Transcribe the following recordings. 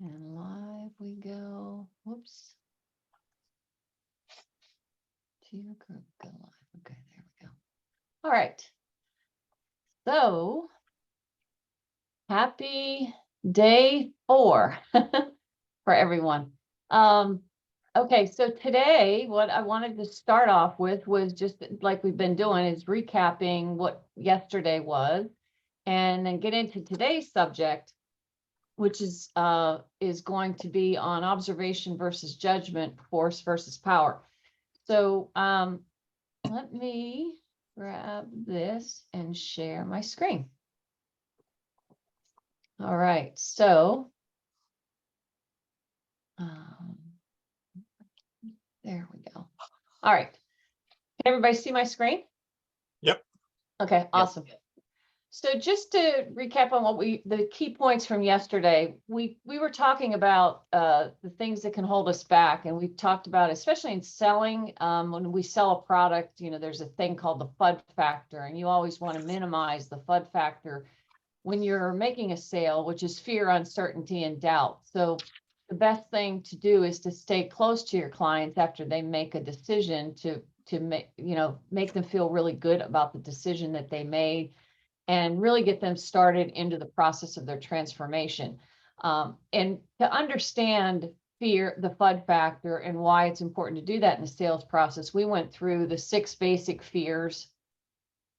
And live we go. Whoops. To your group, go live. Okay, there we go. All right. So happy day 4 for everyone. Okay, so today what I wanted to start off with was just like we've been doing is recapping what yesterday was, and then get into today's subject, which is going to be on observation versus judgment, force versus power. So let me grab this and share my screen. All right, so there we go. All right, can everybody see my screen? Yep. Okay, awesome. Yep. So just to recap on what the key points from yesterday, we were talking about the things that can hold us back, and we talked about, especially in selling, when we sell a product, you know, there's a thing called the FUD factor, and you always want to minimize the FUD factor when you're making a sale, which is fear, uncertainty, and doubt. So the best thing to do is to stay close to your clients after they make a decision to make, you know, make them feel really good about the decision that they made, and really get them started into the process of their transformation. And to understand fear, the FUD factor, and why it's important to do that in the sales process, we went through the 6 basic fears,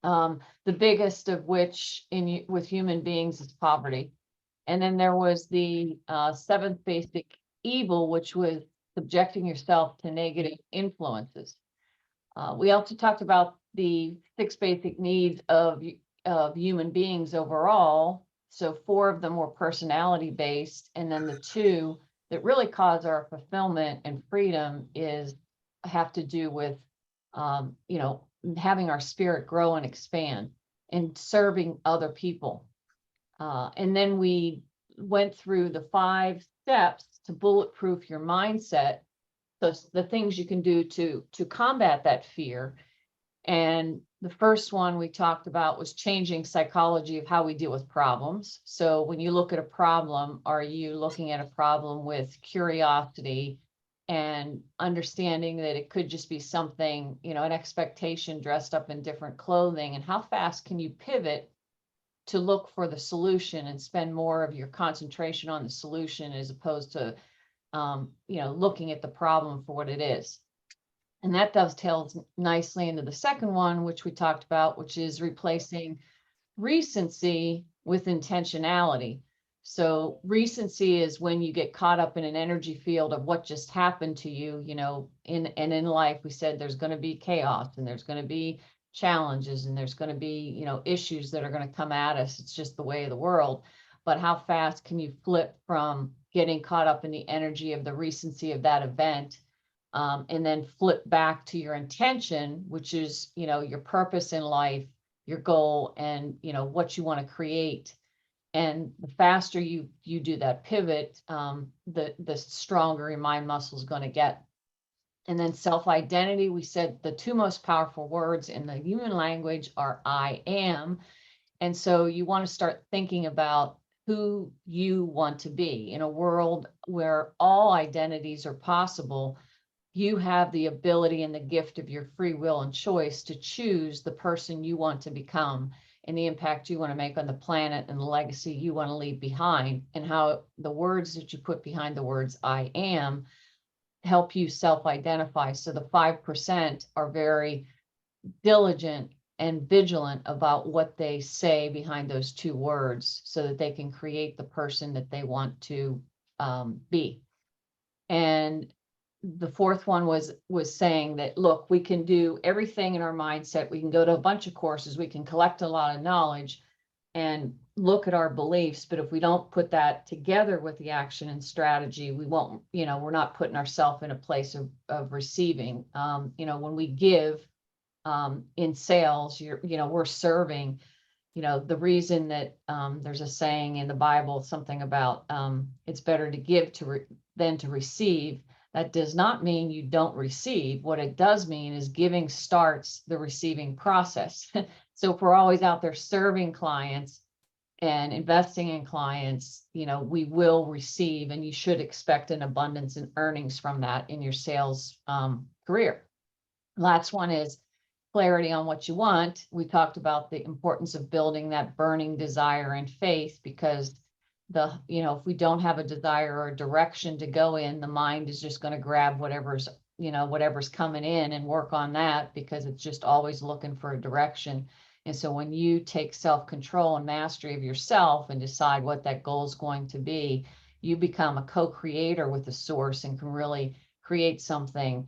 the biggest of which with human beings is poverty. And then there was the 7th basic evil, which was subjecting yourself to negative influences. We also talked about the 6 basic needs of human beings overall. So 4 of them were personality based, and then the 2 that really cause our fulfillment and freedom have to do with you know, having our spirit grow and expand and serving other people. And then we went through the 5 steps to bulletproof your mindset. So the things you can do to combat that fear. And the first one we talked about was changing psychology of how we deal with problems. So when you look at a problem, are you looking at a problem with curiosity and understanding that it could just be something, you know, an expectation dressed up in different clothing? And how fast can you pivot to look for the solution and spend more of your concentration on the solution as opposed to, you know, looking at the problem for what it is? And that dovetails nicely into the second one, which we talked about, which is replacing recency with intentionality. So recency is when you get caught up in an energy field of what just happened to you, you know, in life, we said there's going to be chaos, and there's going to be challenges, and there's going to be, you know, issues that are going to come at us. It's just the way of the world. But how fast can you flip from getting caught up in the energy of the recency of that event, and then flip back to your intention, which is, you know, your purpose in life, your goal, and, you know, what you want to create. And the faster you do that pivot, the stronger your mind muscle is going to get. And then self-identity, we said the 2 most powerful words in the human language are I am. And so you want to start thinking about who you want to be in a world where all identities are possible. You have the ability and the gift of your free will and choice to choose the person you want to become, and the impact you want to make on the planet, and the legacy you want to leave behind, and how the words that you put behind the words I am help you self-identify. So the 5% are very diligent and vigilant about what they say behind those 2 words, so that they can create the person that they want to be. And the 4th one was saying that, look, we can do everything in our mindset. We can go to a bunch of courses, we can collect a lot of knowledge and look at our beliefs, but if we don't put that together with the action and strategy, we won't, you know, we're not putting ourselves in a place of receiving. You know, when we give in sales, you know, we're serving. You know, the reason that there's a saying in the Bible, something about it's better to give than to receive. That does not mean you don't receive. What it does mean is giving starts the receiving process. So if we're always out there serving clients and investing in clients, we will receive, and you should expect an abundance in earnings from that in your sales career. Last one is clarity on what you want. We talked about the importance of building that burning desire and faith, because if we don't have a desire or a direction to go in, the mind is just going to grab whatever's coming in and work on that, because it's just always looking for a direction. And so when you take self-control and mastery of yourself and decide what that goal is going to be, you become a co-creator with the source and can really create something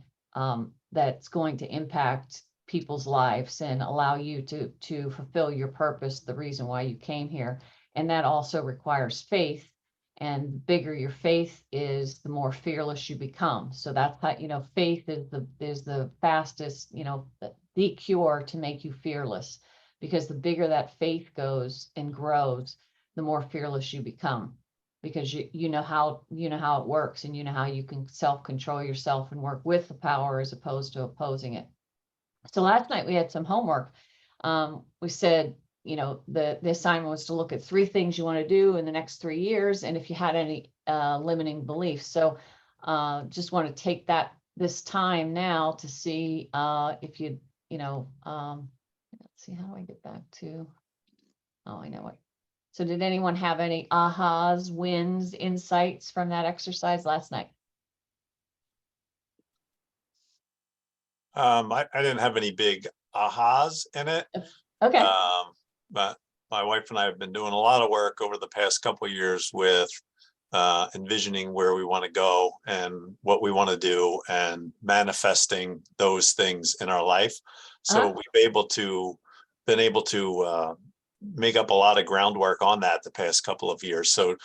that's going to impact people's lives and allow you to fulfill your purpose, the reason why you came here. And that also requires faith. And the bigger your faith is, the more fearless you become. So that's how, faith is the fastest, the cure to make you fearless, because the bigger that faith goes and grows, the more fearless you become, because you know how it works, and you know how you can self-control yourself and work with the power as opposed to opposing it. So last night we had some homework. We said, the assignment was to look at 3 things you want to do in the next 3 years, and if you had any limiting beliefs. So just want to take this time now to see if you, let's see, how do I get back to, I know it. So did anyone have any ahas, wins, insights from that exercise last night? I didn't have any big ahas in it. Okay. But my wife and I have been doing a lot of work over the past couple of years with envisioning where we want to go and what we want to do, and manifesting those things in our life. So we've been able to make up a lot of groundwork on that the past couple of years. So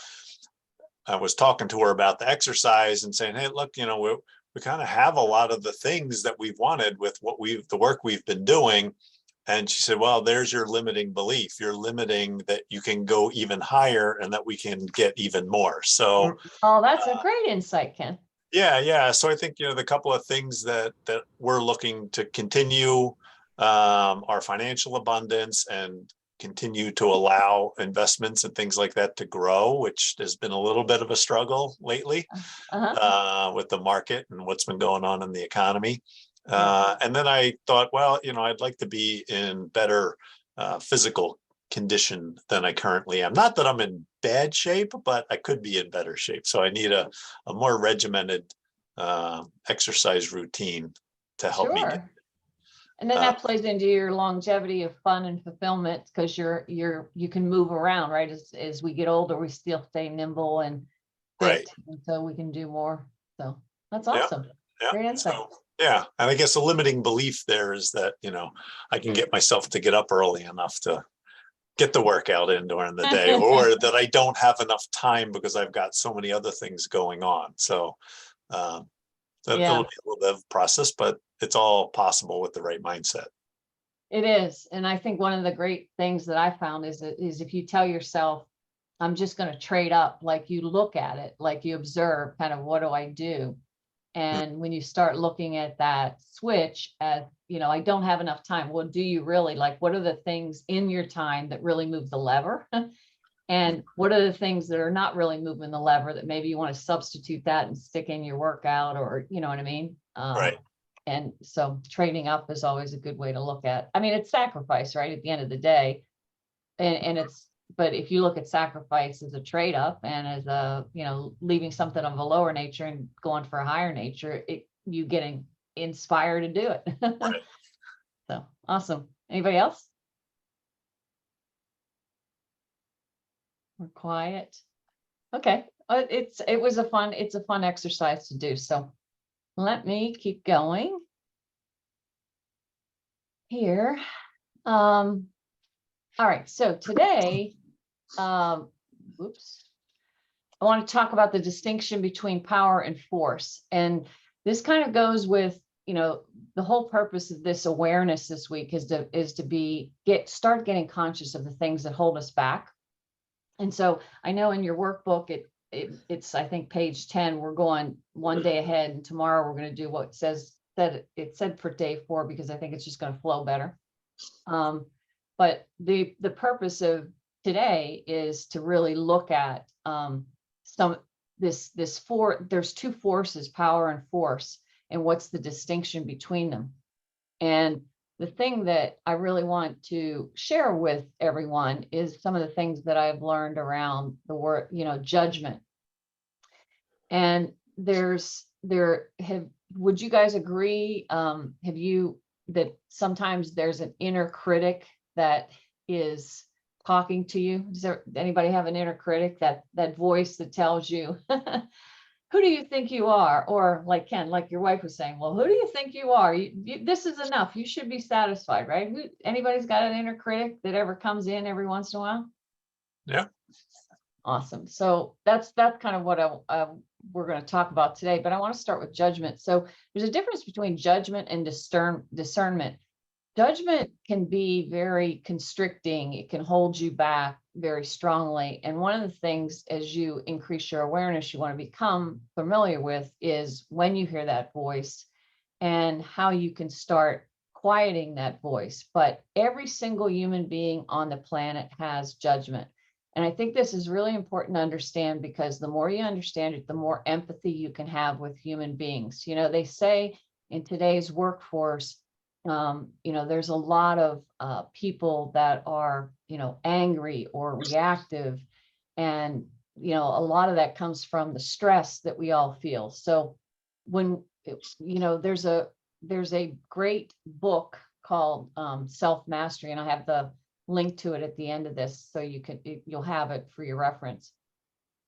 I was talking to her about the exercise and saying, hey, look, we kind of have a lot of the things that we've wanted with the work we've been doing. And she said, well, there's your limiting belief. You're limiting that you can go even higher and that we can get even more. So, that's a great insight, Ken. Yeah. So I think, the couple of things that we're looking to continue our financial abundance and continue to allow investments and things like that to grow, which has been a little bit of a struggle lately with the market and what's been going on in the economy. And then I thought, well, I'd like to be in better physical condition than I currently am. Not that I'm in bad shape, but I could be in better shape. So I need a more regimented exercise routine to help me. And then that plays into your longevity of fun and fulfillment, because you can move around, right? As we get older, we still stay nimble and fit, and so we can do more. So that's awesome. Yeah. Great insight. And I guess the limiting belief there is that, I can get myself to get up early enough to get the workout in during the day, or that I don't have enough time because I've got so many other things going on. So that'll be a little bit of a process, but it's all possible with the right mindset. It is. And I think one of the great things that I found is if you tell yourself, I'm just going to trade up, like you look at it, like you observe kind of, what do I do? And when you start looking at that switch as, I don't have enough time. Well, do you really? Like, what are the things in your time that really move the lever? And what are the things that are not really moving the lever that maybe you want to substitute that and stick in your workout, or, you know what I mean? Right. And so trading up is always a good way to look at. I mean, it's sacrifice, right? At the end of the day. But if you look at sacrifice as a trade up and as a, leaving something of a lower nature and going for a higher nature, you getting inspired to do it. Right. So awesome. Anybody else? We're quiet. Okay. It's a fun exercise to do. So let me keep going here. All right, so today, I want to talk about the distinction between power and force. And this kind of goes with, the whole purpose of this awareness this week is to start getting conscious of the things that hold us back. And so I know in your workbook, it's, I think, page 10, we're going one day ahead, and tomorrow we're going to do what it said for day 4, because I think it's just going to flow better. But the purpose of today is to really look at there's two forces, power and force, and what's the distinction between them. And the thing that I really want to share with everyone is some of the things that I've learned around the word, judgment. And would you guys agree, that sometimes there's an inner critic that is talking to you? Does anybody have an inner critic, that voice that tells you, who do you think you are? Or like Ken, like your wife was saying, well, who do you think you are? This is enough. You should be satisfied, right? Anybody's got an inner critic that ever comes in every once in a while? Yeah. Awesome. So that's kind of what we're going to talk about today, but I want to start with judgment. So there's a difference between judgment and discernment. Judgment can be very constricting. It can hold you back very strongly. And one of the things, as you increase your awareness, you want to become familiar with is when you hear that voice and how you can start quieting that voice. But every single human being on the planet has judgment. And I think this is really important to understand, because the more you understand it, the more empathy you can have with human beings. They say in today's workforce, there's a lot of people that are, angry or reactive. And, a lot of that comes from the stress that we all feel. So when, there's a great book called Self-Mastery, and I have the link to it at the end of this, so you'll have it for your reference.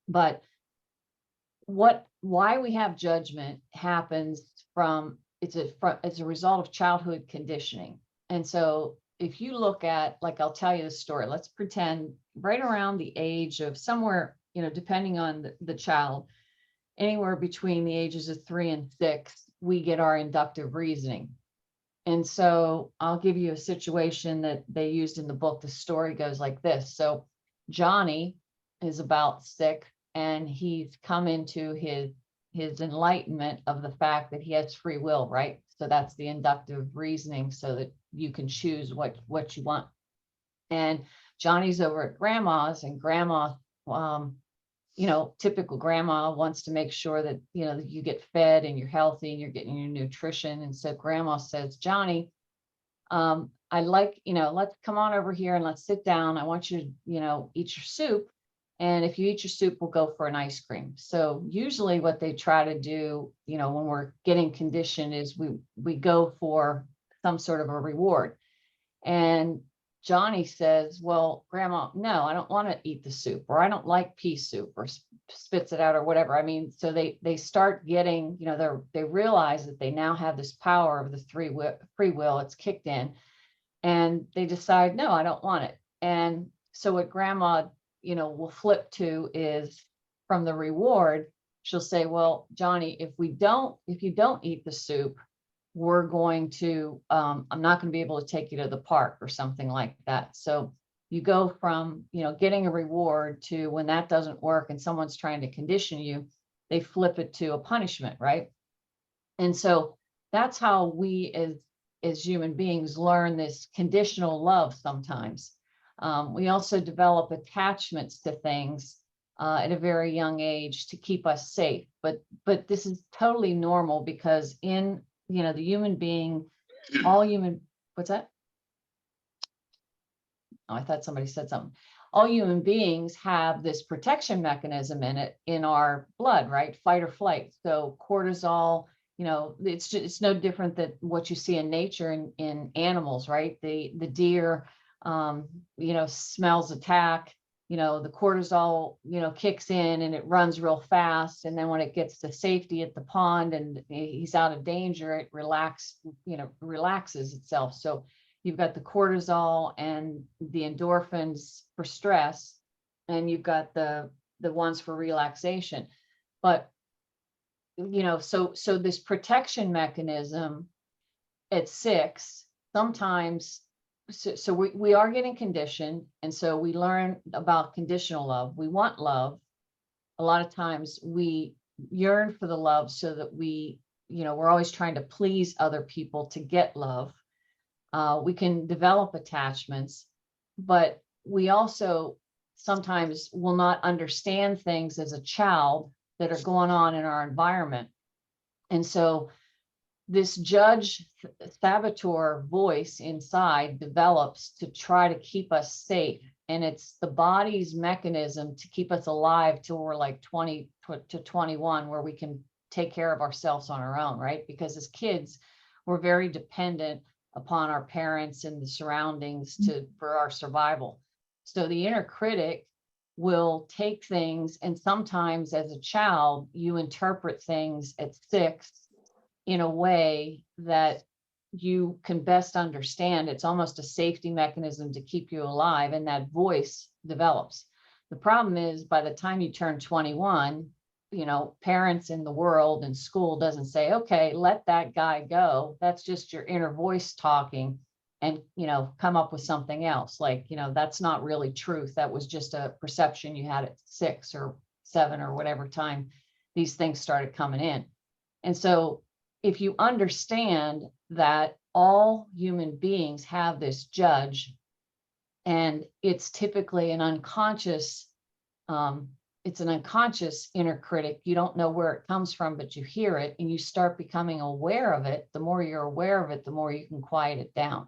But why we have judgment happens from, it's a result of childhood conditioning. And so if you look at, like, I'll tell you the story. Let's pretend right around the age of somewhere, depending on the child, anywhere between the ages of 3 and 6, we get our inductive reasoning. And so I'll give you a situation that they used in the book. The story goes like this. So Johnny is about 6, and he's come into his enlightenment of the fact that he has free will, right? So that's the inductive reasoning, so that you can choose what you want. And Johnny's over at grandma's, and grandma, typical grandma wants to make sure that, that you get fed and you're healthy and you're getting your nutrition. And so grandma says, Johnny, I like, let's come on over here and let's sit down. I want you to, eat your soup. And if you eat your soup, we'll go for an ice cream. So usually what they try to do, when we're getting conditioned, is we go for some sort of a reward. And Johnny says, well, grandma, no, I don't want to eat the soup, or I don't like pea soup, or spits it out, or whatever. I mean, so they start getting, they realize that they now have this power of the free will. It's kicked in, and they decide, no, I don't want it. And so what grandma, will flip to is, from the reward, she'll say, well, Johnny, if you don't eat the soup, we're going to, I'm not going to be able to take you to the park, or something like that. So you go from, getting a reward to, when that doesn't work and someone's trying to condition you, they flip it to a punishment, right? And so that's how we as human beings learn this conditional love sometimes. We also develop attachments to things at a very young age to keep us safe. But this is totally normal, because in, the human being, what's that? Oh, I thought somebody said something. All human beings have this protection mechanism in our blood, right? Fight or flight. So cortisol, it's no different than what you see in nature in animals, right? The deer, smells attack, the cortisol, kicks in and it runs real fast. And then when it gets to safety at the pond and he's out of danger, it relaxes itself. So you've got the cortisol and the endorphins for stress, and you've got the ones for relaxation. But, so this protection mechanism at 6, sometimes, so we are getting conditioned. And so we learn about conditional love. We want love. A lot of times we yearn for the love, so that we're always trying to please other people to get love. We can develop attachments, but we also sometimes will not understand things as a child that are going on in our environment. And so this judge saboteur voice inside develops to try to keep us safe. And it's the body's mechanism to keep us alive till we're like 20 to 21, where we can take care of ourselves on our own, right? Because as kids, we're very dependent upon our parents and the surroundings for our survival. So the inner critic will take things, and sometimes as a child, you interpret things at 6 in a way that you can best understand. It's almost a safety mechanism to keep you alive, and that voice develops. The problem is, by the time you turn 21, parents in the world and school doesn't say, okay, let that guy go. That's just your inner voice talking, and, come up with something else. Like, that's not really truth. That was just a perception you had at 6 or 7 or whatever time these things started coming in. And so if you understand that all human beings have this judge, and it's typically an unconscious, it's an unconscious inner critic. You don't know where it comes from, but you hear it, and you start becoming aware of it. The more you're aware of it, the more you can quiet it down.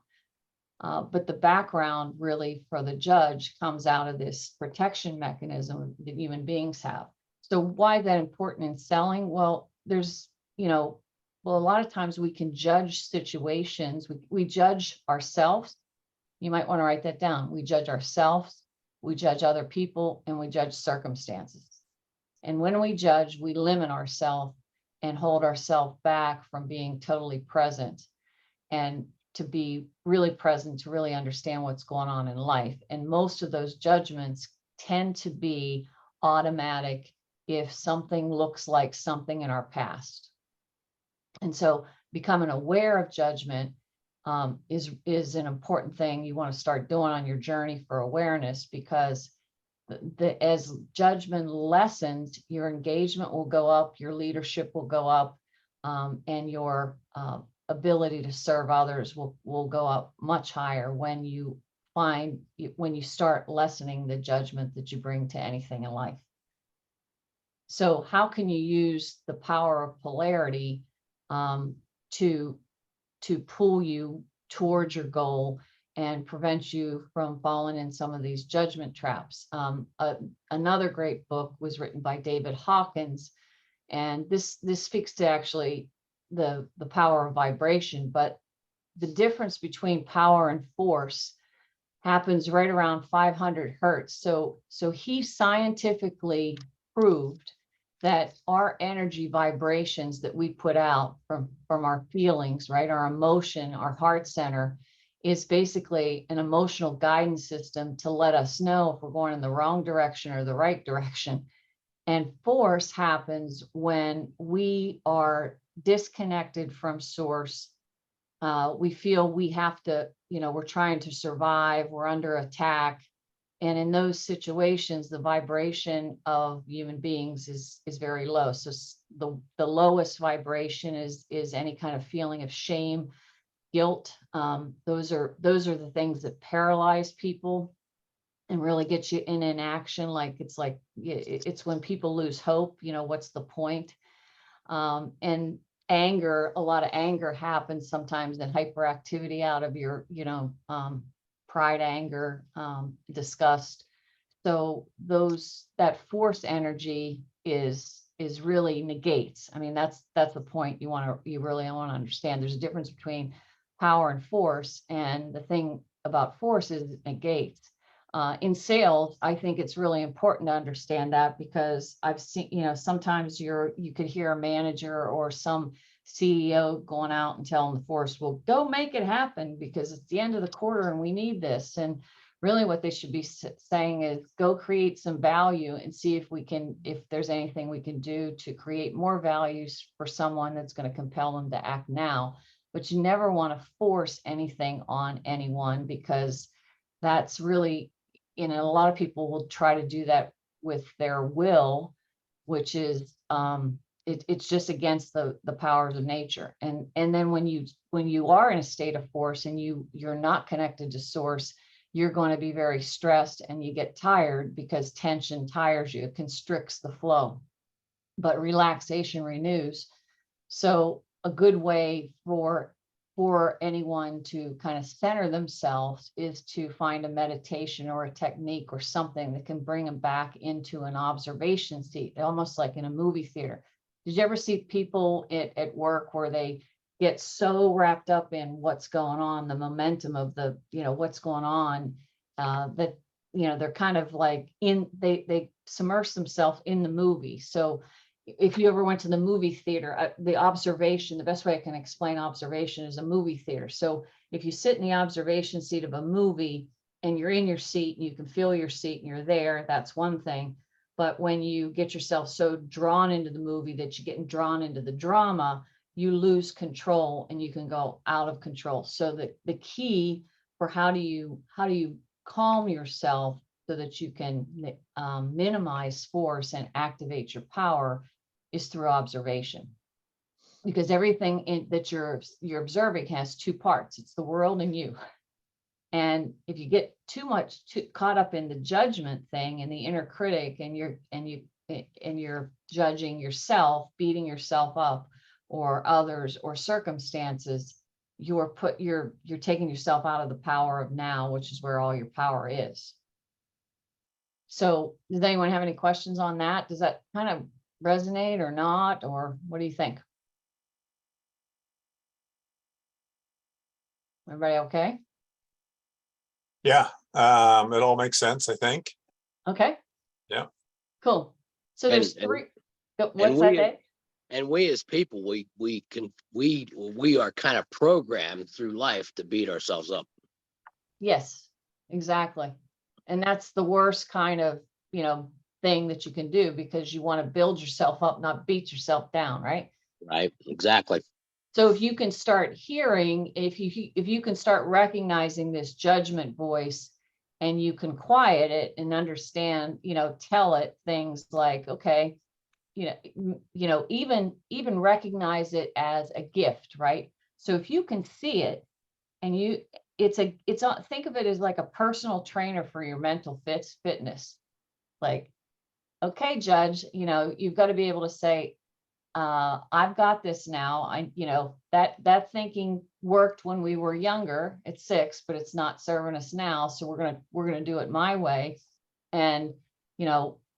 But the background really for the judge comes out of this protection mechanism that human beings have. So why is that important in selling? Well, there's, a lot of times we can judge situations. We judge ourselves. You might want to write that down. We judge ourselves, we judge other people, and we judge circumstances. And when we judge, we limit ourselves and hold ourselves back from being totally present, and to be really present, to really understand what's going on in life. And most of those judgments tend to be automatic if something looks like something in our past. And so becoming aware of judgment is an important thing you want to start doing on your journey for awareness, because as judgment lessens, your engagement will go up, your leadership will go up, and your ability to serve others will go up much higher when you start lessening the judgment that you bring to anything in life. So how can you use the power of polarity to pull you towards your goal and prevent you from falling in some of these judgment traps? Another great book was written by David Hawkins, and this speaks to actually the power of vibration, but the difference between power and force happens right around 500 hertz. So he scientifically proved that our energy vibrations that we put out from our feelings, right, our emotion, our heart center, is basically an emotional guidance system to let us know if we're going in the wrong direction or the right direction. And force happens when we are disconnected from source. We feel we have to, we're trying to survive, we're under attack. And in those situations, the vibration of human beings is very low. So the lowest vibration is any kind of feeling of shame, guilt. Those are the things that paralyze people and really get you in inaction. It's when people lose hope, what's the point? And anger, a lot of anger happens sometimes in hyperactivity out of your, pride, anger, disgust. So that force energy is really negates. I mean, that's the point you really want to understand. There's a difference between power and force, and the thing about force is it negates. In sales, I think it's really important to understand that, because I've seen, sometimes you could hear a manager or some CEO going out and telling the force, well, go make it happen because it's the end of the quarter and we need this. And really what they should be saying is go create some value and see if there's anything we can do to create more values for someone that's going to compel them to act now. But you never want to force anything on anyone, because that's really, a lot of people will try to do that with their will, which is it's just against the powers of nature. And then when you are in a state of force and you're not connected to source, you're going to be very stressed and you get tired because tension tires you, it constricts the flow, but relaxation renews. So a good way for anyone to kind of center themselves is to find a meditation or a technique or something that can bring them back into an observation seat, almost like in a movie theater. Did you ever see people at work where they get so wrapped up in what's going on, the momentum of the, what's going on, that, they're kind of like they submerge themselves in the movie. So if you ever went to the movie theater, the best way I can explain observation is a movie theater. So if you sit in the observation seat of a movie and you're in your seat and you can feel your seat and you're there, that's one thing. But when you get yourself so drawn into the movie that you're getting drawn into the drama, you lose control and you can go out of control. So the key for how do you calm yourself so that you can minimize force and activate your power is through observation, because everything that you're observing has two parts. It's the world and you. And if you get too caught up in the judgment thing and the inner critic, and you're judging yourself, beating yourself up, or others or circumstances, you're taking yourself out of the power of now, which is where all your power is. So does anyone have any questions on that? Does that kind of resonate or not, or what do you think? Everybody okay? Yeah, it all makes sense, I think. Okay. Yeah. Cool. So there's three. What's that, Dave? And we as people, we are kind of programmed through life to beat ourselves up. Yes, exactly. And that's the worst kind of, thing that you can do, because you want to build yourself up, not beat yourself down, right? Right, exactly. So if you can start hearing, if you can start recognizing this judgment voice, and you can quiet it and understand, tell it things like, okay, even recognize it as a gift, right? So if you can see it, and think of it as like a personal trainer for your mental fitness. Like, okay, Judge, you've got to be able to say, I've got this now. That thinking worked when we were younger at 6, but it's not serving us now. So we're gonna do it my way. And,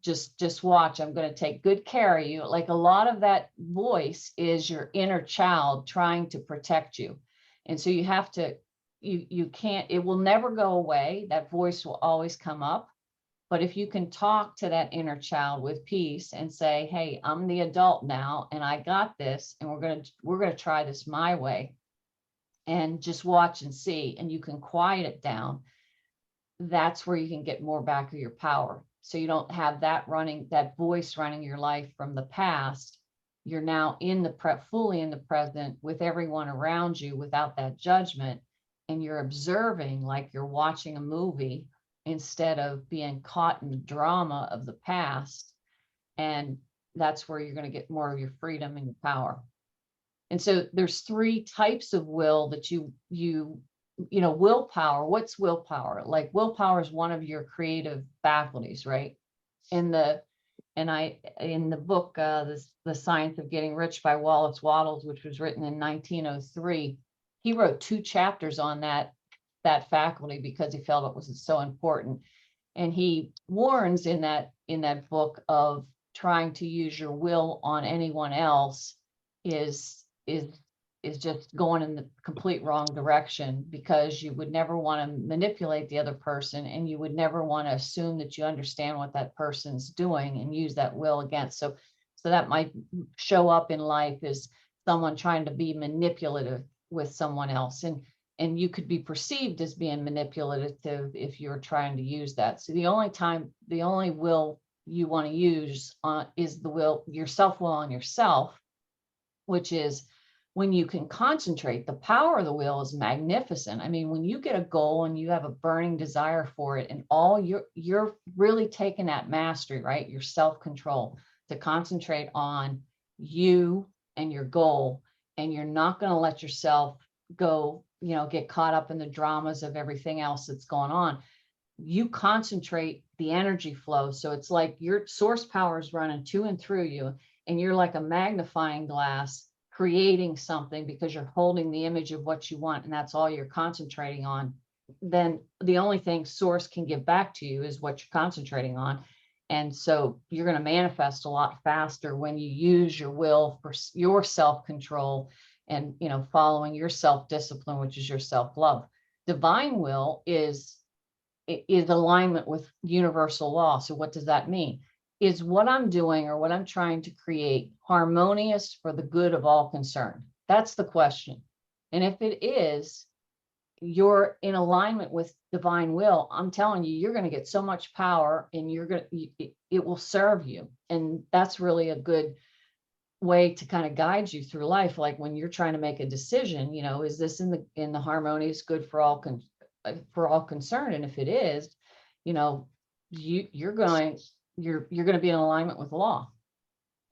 just watch, I'm going to take good care of you. Like, a lot of that voice is your inner child trying to protect you. And so you have to, you can't, it will never go away. That voice will always come up. But if you can talk to that inner child with peace and say, hey, I'm the adult now and I got this, and we're going to try this my way, and just watch and see, and you can quiet it down, that's where you can get more back of your power. So you don't have that voice running your life from the past. You're now fully in the present with everyone around you without that judgment. And you're observing like you're watching a movie instead of being caught in the drama of the past. And that's where you're going to get more of your freedom and your power. And so there's 3 types of will that willpower. What's willpower? Like, willpower is one of your creative faculties, right? In the book, The Science of Getting Rich by Wallace Wattles, which was written in 1903, he wrote 2 chapters on that faculty because he felt it was so important. And he warns in that book of trying to use your will on anyone else is just going in the complete wrong direction, because you would never want to manipulate the other person, and you would never want to assume that you understand what that person's doing and use that will against. So that might show up in life as someone trying to be manipulative with someone else, and you could be perceived as being manipulative if you're trying to use that. So the only will you want to use is your self-will on yourself, which is when you can concentrate. The power of the will is magnificent. I mean, when you get a goal and you have a burning desire for it, and you're really taking that mastery, right? Your self-control to concentrate on you and your goal, and you're not going to let yourself go, get caught up in the dramas of everything else that's going on. You concentrate the energy flow. So it's like your source power is running to and through you, and you're like a magnifying glass creating something because you're holding the image of what you want, and that's all you're concentrating on. Then the only thing source can give back to you is what you're concentrating on. And so you're going to manifest a lot faster when you use your will for your self-control and, following your self-discipline, which is your self-love. Divine will is alignment with universal law. So what does that mean? Is what I'm doing or what I'm trying to create harmonious for the good of all concerned? That's the question. And if it is, you're in alignment with divine will, I'm telling you, you're going to get so much power, and it will serve you. And that's really a good way to kind of guide you through life. Like when you're trying to make a decision, is this in the harmonious good for all concerned? And if it is, you're going to be in alignment with law,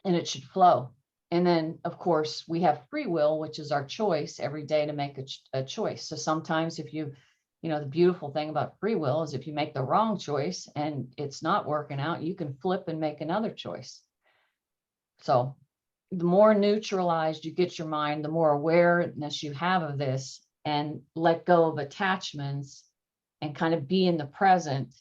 and it should flow. And then, of course, we have free will, which is our choice every day to make a choice. So sometimes if the beautiful thing about free will is if you make the wrong choice and it's not working out, you can flip and make another choice. So the more neutralized you get your mind, the more awareness you have of this, and let go of attachments and kind of be in the present,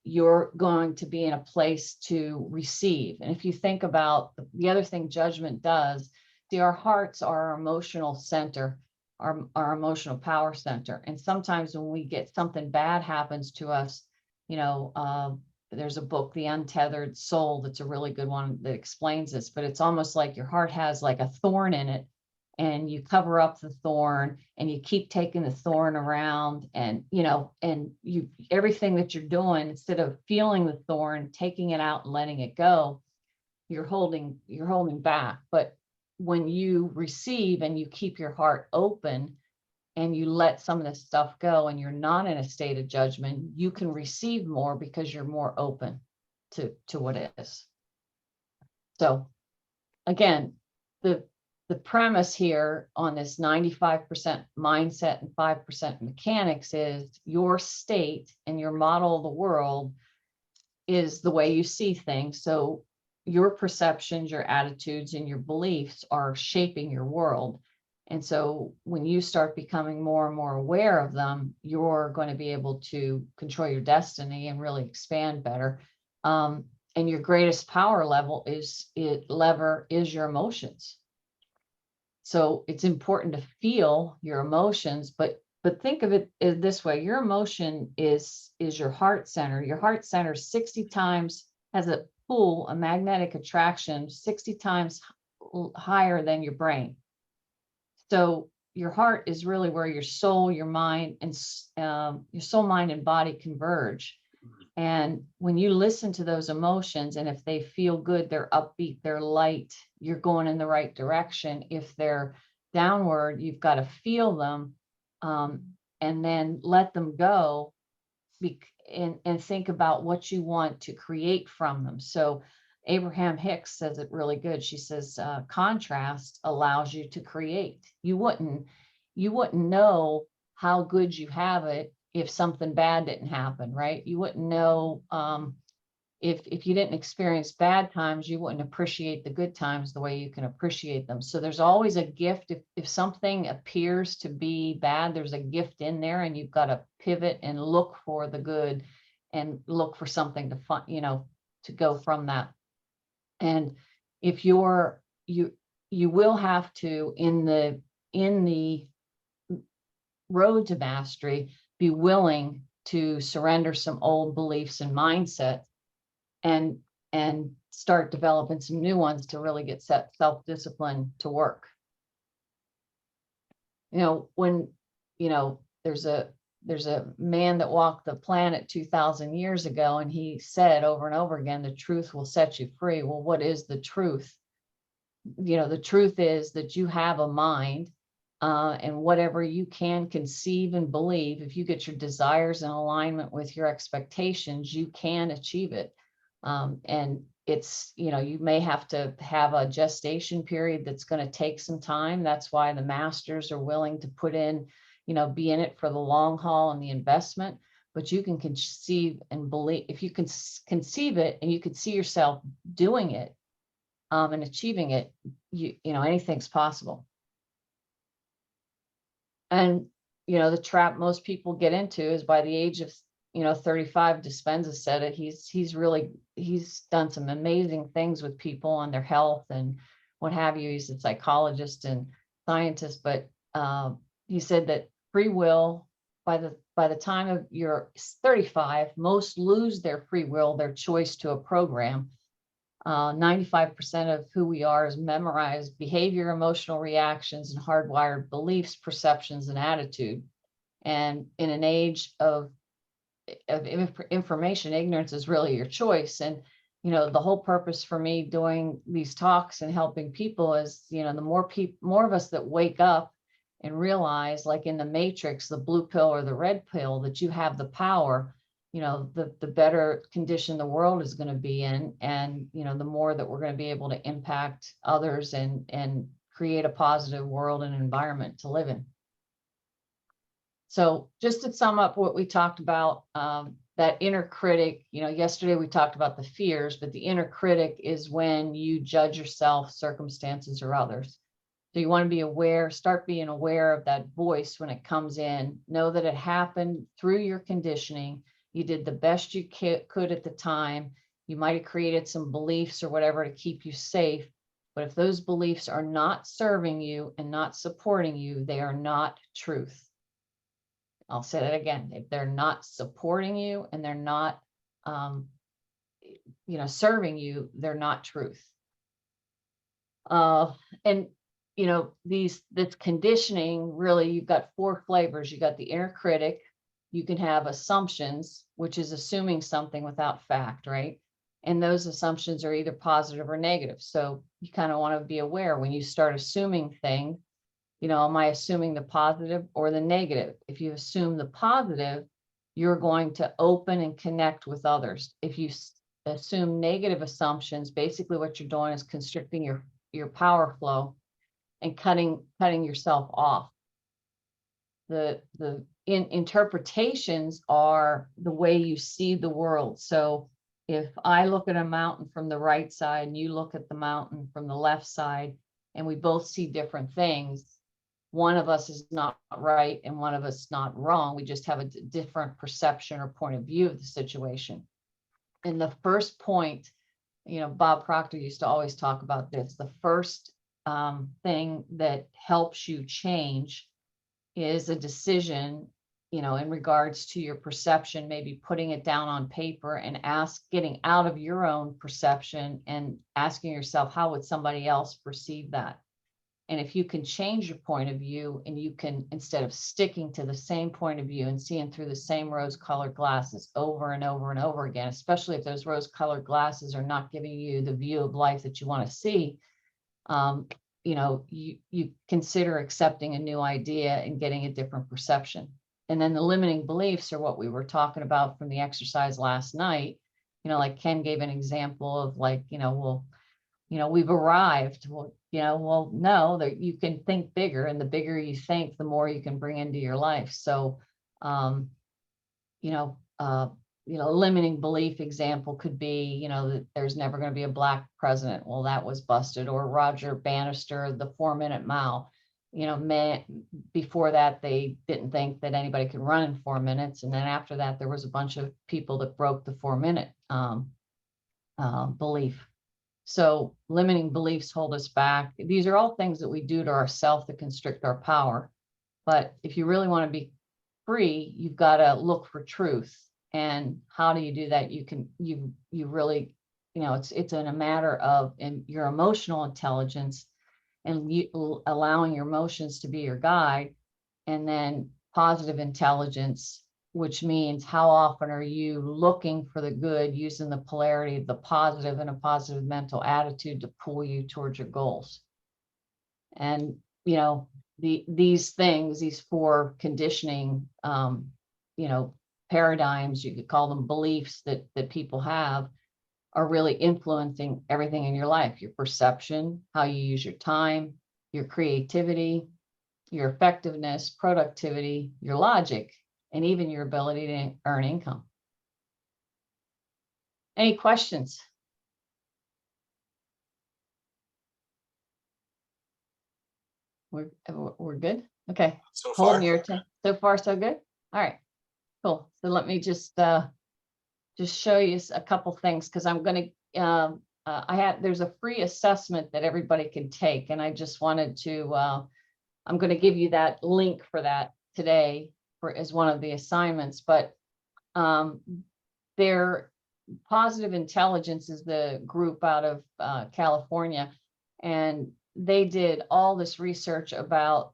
you're going to be in a place to receive. And if you think about the other thing judgment does, see, our hearts are our emotional center, our emotional power center. And sometimes when we get something bad happens to us, there's a book, The Untethered Soul, that's a really good one that explains this, but it's almost like your heart has like a thorn in it, and you cover up the thorn and you keep taking the thorn around, and everything that you're doing, instead of feeling the thorn, taking it out and letting it go, you're holding back. But when you receive and you keep your heart open and you let some of this stuff go, and you're not in a state of judgment, you can receive more because you're more open to what is. So again, the premise here on this 95% mindset and 5% mechanics is your state and your model of the world is the way you see things. So your perceptions, your attitudes, and your beliefs are shaping your world. And so when you start becoming more and more aware of them, you're going to be able to control your destiny and really expand better. And your greatest power level is your emotions. So it's important to feel your emotions, but think of it this way: your emotion is your heart center. Your heart center 60 times has a pull, a magnetic attraction 60 times higher than your brain. So your heart is really where your soul, your mind, and your soul, mind, and body converge. And when you listen to those emotions, and if they feel good, they're upbeat, they're light, you're going in the right direction. If they're downward, you've got to feel them, and then let them go, and think about what you want to create from them. So Abraham Hicks says it really good. She says, contrast allows you to create. You wouldn't know how good you have it if something bad didn't happen, right? You wouldn't know, if you didn't experience bad times, you wouldn't appreciate the good times the way you can appreciate them. So there's always a gift. If something appears to be bad, there's a gift in there, and you've got to pivot and look for the good, and look for something to go from that. And if you will have to, in the road to mastery, be willing to surrender some old beliefs and mindset, and start developing some new ones to really get self-discipline to work. When there's a man that walked the planet 2,000 years ago, and he said over and over again, the truth will set you free. Well, what is the truth? The truth is that you have a mind, and whatever you can conceive and believe, if you get your desires in alignment with your expectations, you can achieve it. And it's, you may have to have a gestation period that's going to take some time. That's why the masters are willing to put in, be in it for the long haul and the investment. But you can conceive and believe, if you can conceive it and you could see yourself doing it, and achieving it, anything's possible. And, the trap most people get into is by the age of, 35, Dispenza said it, he's done some amazing things with people and their health and what have you. He's a psychologist and scientist, but he said that free will, by the time of you're 35, most lose their free will, their choice to a program. 95% of who we are is memorized behavior, emotional reactions, and hardwired beliefs, perceptions, and attitude. And in an age of information, ignorance is really your choice. And, the whole purpose for me doing these talks and helping people is, the more of us that wake up and realize, like in the Matrix, the blue pill or the red pill, that you have the power, the better condition the world is going to be in. And, the more that we're going to be able to impact others and create a positive world and environment to live in. So just to sum up what we talked about, that inner critic, yesterday we talked about the fears, but the inner critic is when you judge yourself, circumstances, or others. So you want to be aware, start being aware of that voice when it comes in. Know that it happened through your conditioning. You did the best you could at the time. You might have created some beliefs or whatever to keep you safe. But if those beliefs are not serving you and not supporting you, they are not truth. I'll say that again. If they're not supporting you and they're not, serving you, they're not truth. And this conditioning, really, you've got 4 flavors. You got the inner critic. You can have assumptions, which is assuming something without fact, right? And those assumptions are either positive or negative. So you kind of want to be aware when you start assuming things, am I assuming the positive or the negative? If you assume the positive, you're going to open and connect with others. If you assume negative assumptions, basically what you're doing is constricting your power flow and cutting yourself off. The interpretations are the way you see the world. So if I look at a mountain from the right side and you look at the mountain from the left side, and we both see different things, one of us is not right and one of us not wrong. We just have a different perception or point of view of the situation. And the first point, Bob Proctor used to always talk about this. The first thing that helps you change is a decision, in regards to your perception, maybe putting it down on paper and getting out of your own perception and asking yourself, how would somebody else perceive that? And if you can change your point of view and you can, instead of sticking to the same point of view and seeing through the same rose-colored glasses over and over and over again, especially if those rose-colored glasses are not giving you the view of life that you want to see, you consider accepting a new idea and getting a different perception. And then the limiting beliefs are what we were talking about from the exercise last night. Like Ken gave an example of we've arrived. Well, no, that you can think bigger, and the bigger you think, the more you can bring into your life. So, limiting belief example could be, that there's never going to be a black president. Well, that was busted. Or Roger Bannister, the 4-minute mile. Before that, they didn't think that anybody could run in 4 minutes. And then after that, there was a bunch of people that broke the 4-minute belief. So limiting beliefs hold us back. These are all things that we do to ourselves to constrict our power. But if you really want to be free, you've got to look for truth. And how do you do that? You really, it's in a matter of your emotional intelligence and allowing your emotions to be your guide, and then positive intelligence, which means how often are you looking for the good, using the polarity of the positive and a positive mental attitude to pull you towards your goals. And, these things, these 4 conditioning, paradigms, you could call them beliefs that people have, are really influencing everything in your life, your perception, how you use your time, your creativity, your effectiveness, productivity, your logic, and even your ability to earn income. Any questions? We're good? Okay. So Holding far, your attention. So far, so good? All right, cool. So let me just show you a couple things, because I'm going to, there's a free assessment that everybody can take. And I just wanted to, I'm going to give you that link for that today as one of the assignments. But their Positive Intelligence is the group out of California, and they did all this research about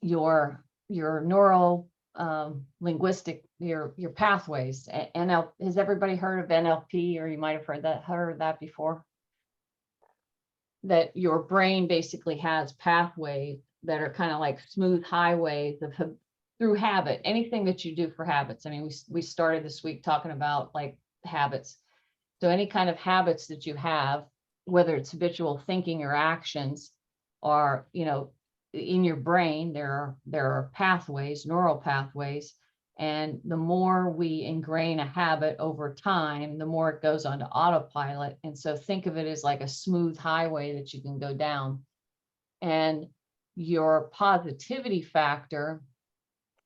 your neuro linguistic, your pathways. Has everybody heard of NLP, or you might have heard of that before? That your brain basically has pathways that are kind of like smooth highways through habit, anything that you do for habits. I mean, we started this week talking about like habits. So any kind of habits that you have, whether it's habitual thinking or actions, are, in your brain, there are pathways, neural pathways. And the more we ingrain a habit over time, the more it goes onto autopilot. And so think of it as like a smooth highway that you can go down. And your positivity factor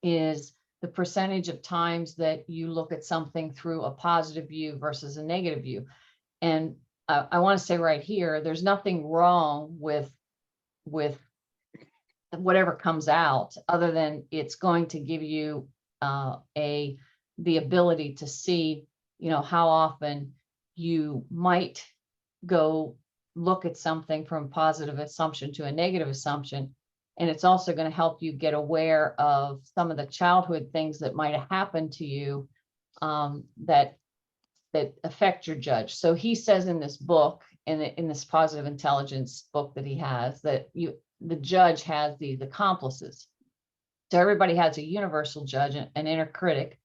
is the percentage of times that you look at something through a positive view versus a negative view. And I want to say right here, there's nothing wrong with whatever comes out, other than it's going to give you the ability to see, how often you might go look at something from a positive assumption to a negative assumption. And it's also going to help you get aware of some of the childhood things that might have happened to you that affect your judge. So he says in this book, in this Positive Intelligence book that he has, that the judge has these accomplices. So everybody has a universal judge, an inner critic,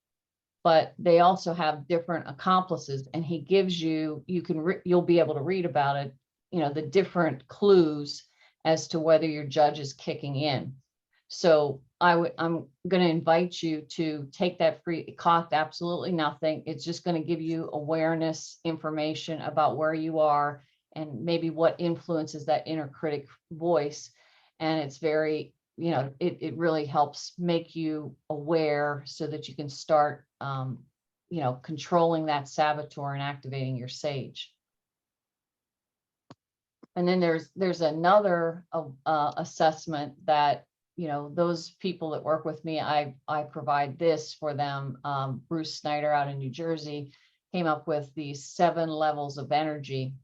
but they also have different accomplices. And he gives you, you'll be able to read about it, the different clues as to whether your judge is kicking in. So I'm going to invite you to take that free. It costs absolutely nothing. It's just going to give you awareness, information about where you are and maybe what influences that inner critic voice. And it's very, it really helps make you aware so that you can start, controlling that saboteur and activating your sage. And then there's another assessment that, those people that work with me, I provide this for them. Bruce Snyder out in New Jersey came up with these 7 levels of energy.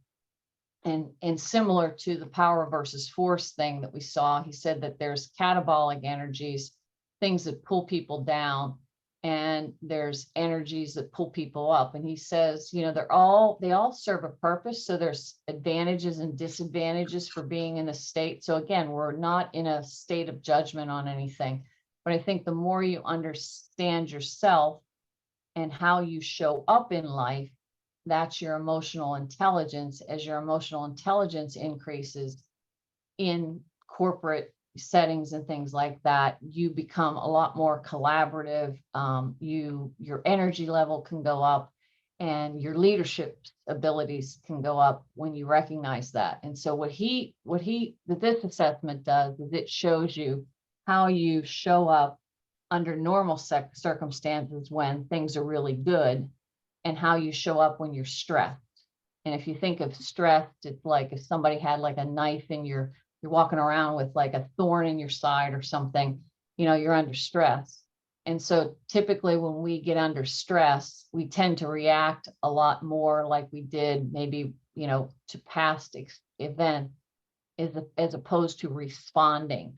And similar to the power versus force thing that we saw, he said that there's catabolic energies, things that pull people down, and there's energies that pull people up. And he says, they all serve a purpose. So there's advantages and disadvantages for being in a state. So again, we're not in a state of judgment on anything, but I think the more you understand yourself and how you show up in life, that's your emotional intelligence. As your emotional intelligence increases in corporate settings and things like that, you become a lot more collaborative. Your energy level can go up, and your leadership abilities can go up when you recognize that. And so what this assessment does is it shows you how you show up under normal circumstances when things are really good, and how you show up when you're stressed. And if you think of stress, it's like if somebody had like a knife in you're walking around with like a thorn in your side or something, you're under stress. And so typically when we get under stress, we tend to react a lot more like we did maybe, to past events as opposed to responding.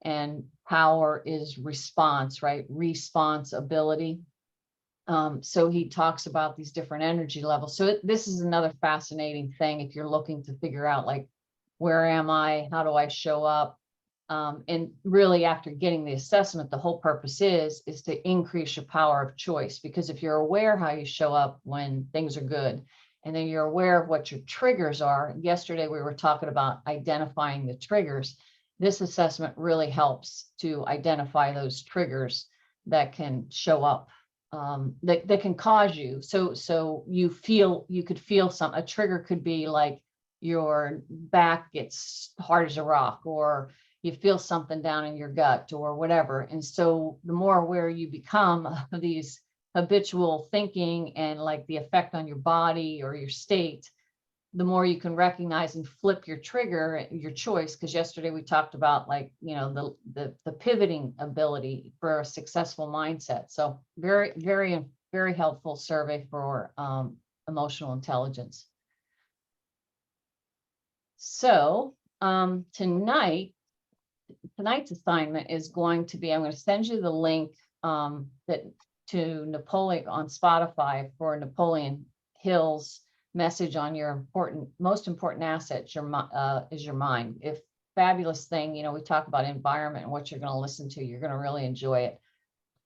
And power is response, right? Responsibility. So he talks about these different energy levels. So this is another fascinating thing if you're looking to figure out like, where am I? How do I show up? And really after getting the assessment, the whole purpose is to increase your power of choice, because if you're aware how you show up when things are good, and then you're aware of what your triggers are. Yesterday, we were talking about identifying the triggers. This assessment really helps to identify those triggers that can show up, that can cause you. So you could feel a trigger could be like your back gets hard as a rock, or you feel something down in your gut or whatever. And so the more aware you become of these habitual thinking and like the effect on your body or your state, the more you can recognize and flip your trigger, your choice. Because yesterday we talked about, like, you know, the pivoting ability for a successful mindset. So very, very, very helpful survey for emotional intelligence. So tonight's assignment is going to be, I'm going to send you the link to Napoleon on Spotify for Napoleon Hill's message on your most important asset is your mind. If fabulous thing, you know, we talk about environment and what you're going to listen to, you're going to really enjoy it.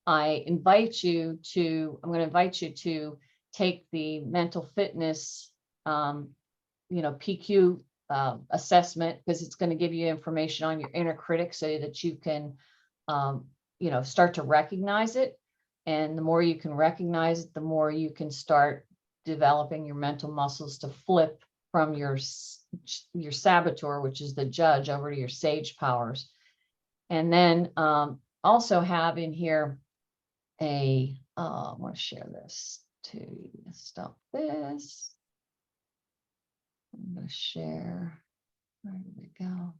I'm going to invite you to take the mental fitness, PQ assessment, because it's going to give you information on your inner critic so that you can, start to recognize it. And the more you can recognize it, the more you can start developing your mental muscles to flip from your saboteur, which is the judge, over to your sage powers. And then also have in here I want to share this to stop this. I'm going to share. Where did we go?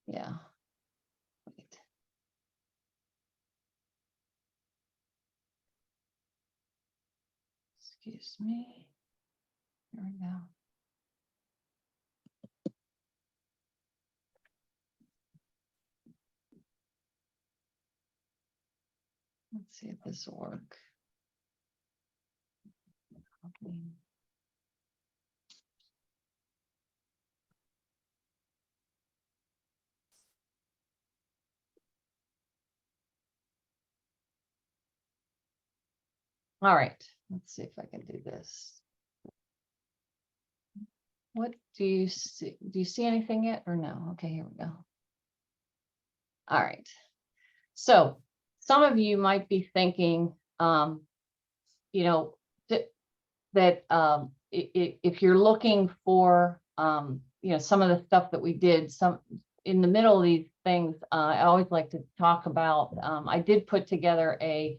Yeah. Wait. Excuse me. Here we go. Let's see if this will work. All right, let's see if I can do this. What do you see? Do you see anything yet or no? Okay, here we go. All right. So some of you might be thinking, that if you're looking for, some of the stuff that we did, some in the middle of these things, I always like to talk about, I did put together a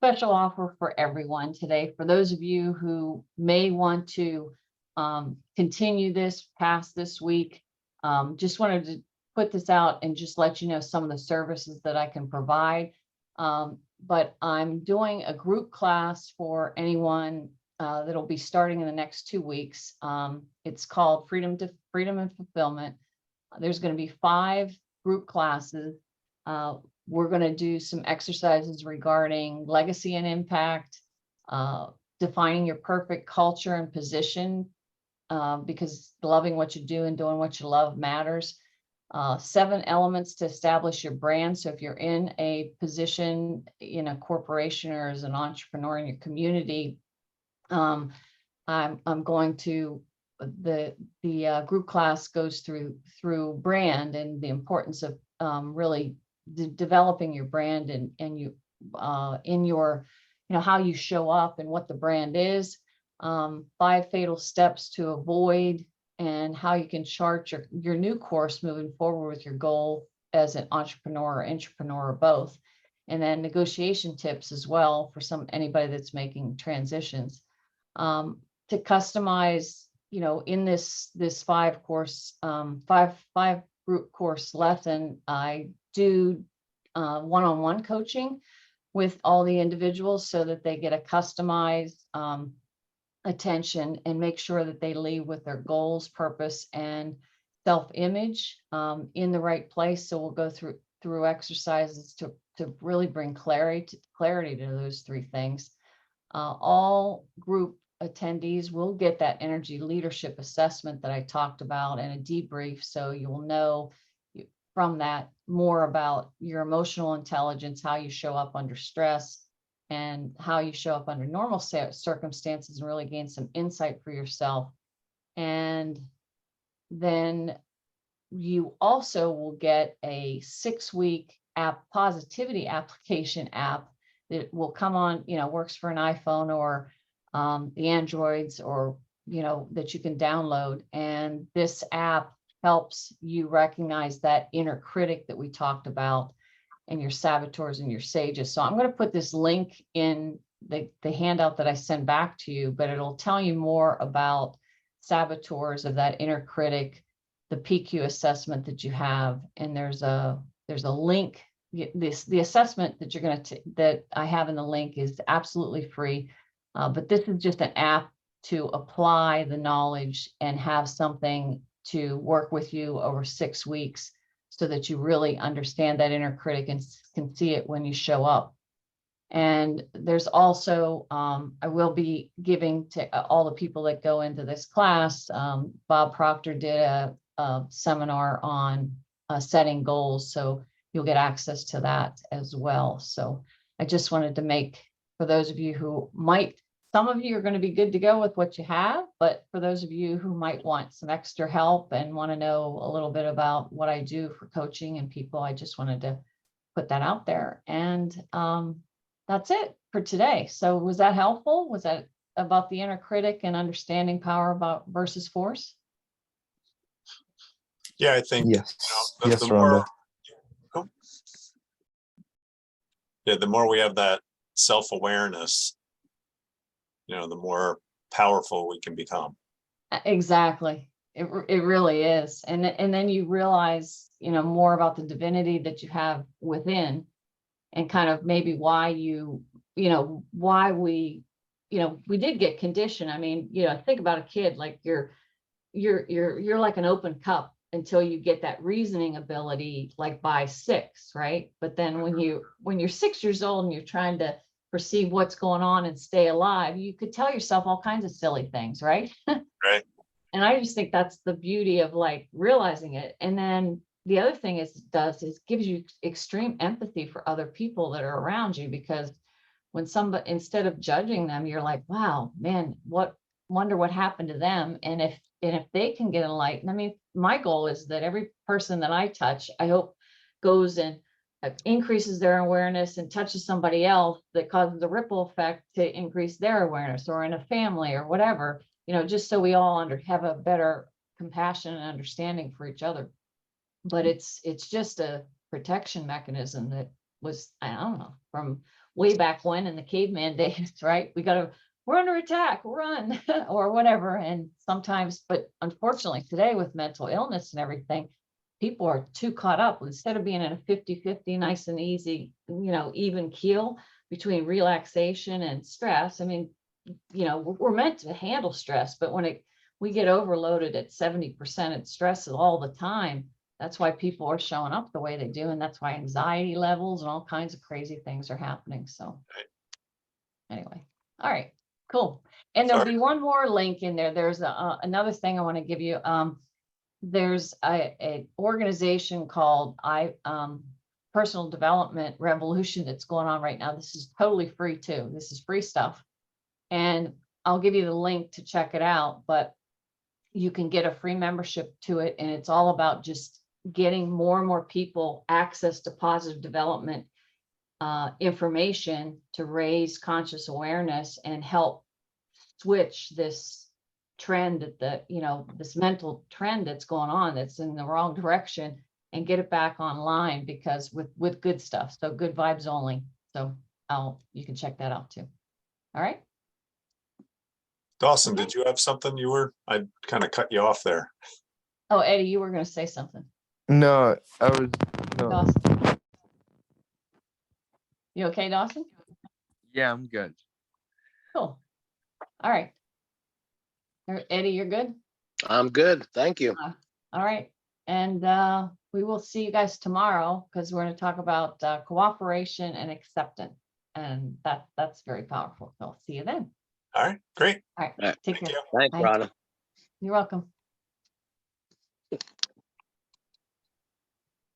special offer for everyone today. For those of you who may want to continue this past this week, just wanted to put this out and just let you know some of the services that I can provide. But I'm doing a group class for anyone that'll be starting in the next 2 weeks. It's called Freedom and Fulfillment. There's going to be 5 group classes. We're going to do some exercises regarding legacy and impact, defining your perfect culture and position, because loving what you do and doing what you love matters. 7 elements to establish your brand. So if you're in a position in a corporation or as an entrepreneur in your community, I'm going to, the group class goes through brand and the importance of really developing your brand and you in your, how you show up and what the brand is. 5 fatal steps to avoid, and how you can chart your new course moving forward with your goal as an entrepreneur or intrapreneur or both. And then negotiation tips as well for anybody that's making transitions. To customize, in this 5 group course lesson, I do one-on-one coaching with all the individuals so that they get a customized attention and make sure that they leave with their goals, purpose, and self-image in the right place. So we'll go through exercises to really bring clarity to those 3 things. All group attendees will get that energy leadership assessment that I talked about and a debrief, so you will know from that more about your emotional intelligence, how you show up under stress, and how you show up under normal circumstances and really gain some insight for yourself. And then you also will get a 6-week positivity application app that will come on, works for an iPhone or the Androids, or, that you can download. And this app helps you recognize that inner critic that we talked about, and your saboteurs and your sages. So I'm going to put this link in the handout that I send back to you, but it'll tell you more about saboteurs of that inner critic, the PQ assessment that you have. And there's a link. The assessment that you're going to that I have in the link is absolutely free, but this is just an app to apply the knowledge and have something to work with you over 6 weeks, so that you really understand that inner critic and can see it when you show up. And there's also, I will be giving to all the people that go into this class, Bob Proctor did a seminar on setting goals, so you'll get access to that as well. So I just wanted to make, for those of you who might, some of you are going to be good to go with what you have, but for those of you who might want some extra help and want to know a little bit about what I do for coaching and people, I just wanted to put that out there. And that's it for today. So was that helpful? Was that about the inner critic and understanding power about versus force? Yeah, I think, Yes. the Yes, more, Rhonda. oh. Yeah, the more we have that self-awareness, the more powerful we can become. Exactly. It really is. And then you realize, more about the divinity that you have within, and kind of maybe why why we did get conditioned. I mean, think about a kid, like you're like an open cup until you get that reasoning ability, like by 6, right? But then when you're 6 years old and you're trying to perceive what's going on and stay alive, you could tell yourself all kinds of silly things, right? Right. And I just think that's the beauty of like realizing it. And then the other thing is gives you extreme empathy for other people that are around you, because when somebody, instead of judging them, you're like, wow, man, wonder what happened to them. And if they can get enlightened, I mean, my goal is that every person that I touch, I hope goes and increases their awareness and touches somebody else, that causes a ripple effect to increase their awareness, or in a family or whatever, just so we all have a better compassion and understanding for each other. But it's just a protection mechanism that was, I don't know, from way back when in the caveman days, right? We're under attack, run, or whatever. And sometimes, but unfortunately today with mental illness and everything, people are too caught up. Instead of being in a 50-50, nice and easy, even keel between relaxation and stress. I mean, we're meant to handle stress, but when we get overloaded at 70% at stress all the time, that's why people are showing up the way they do. And that's why anxiety levels and all kinds of crazy things are happening. So anyway, all right, cool. And there'll be one more link in there. There's another thing I want to give you. There's a organization called Personal Development Revolution that's going on right now. This is totally free too. This is free stuff. And I'll give you the link to check it out, but you can get a free membership to it. And it's all about just getting more and more people access to positive development information to raise conscious awareness and help switch this trend this mental trend that's going on, that's in the wrong direction, and get it back online, because with good stuff. So good vibes only. So you can check that out too. All right. Dawson, did you have something I kind of cut you off there? Oh, Eddie, you were going to say something. No, no. Dawson. You okay, Dawson? Yeah, I'm good. Cool. All right. Eddie, you're good? I'm good. Thank you. All right. And we will see you guys tomorrow, because we're going to talk about cooperation and acceptance. And that's very powerful. So I'll see you then. All right, great. All right. All right. Take Thank care. you. Thanks, Bye. Rhonda. You're welcome.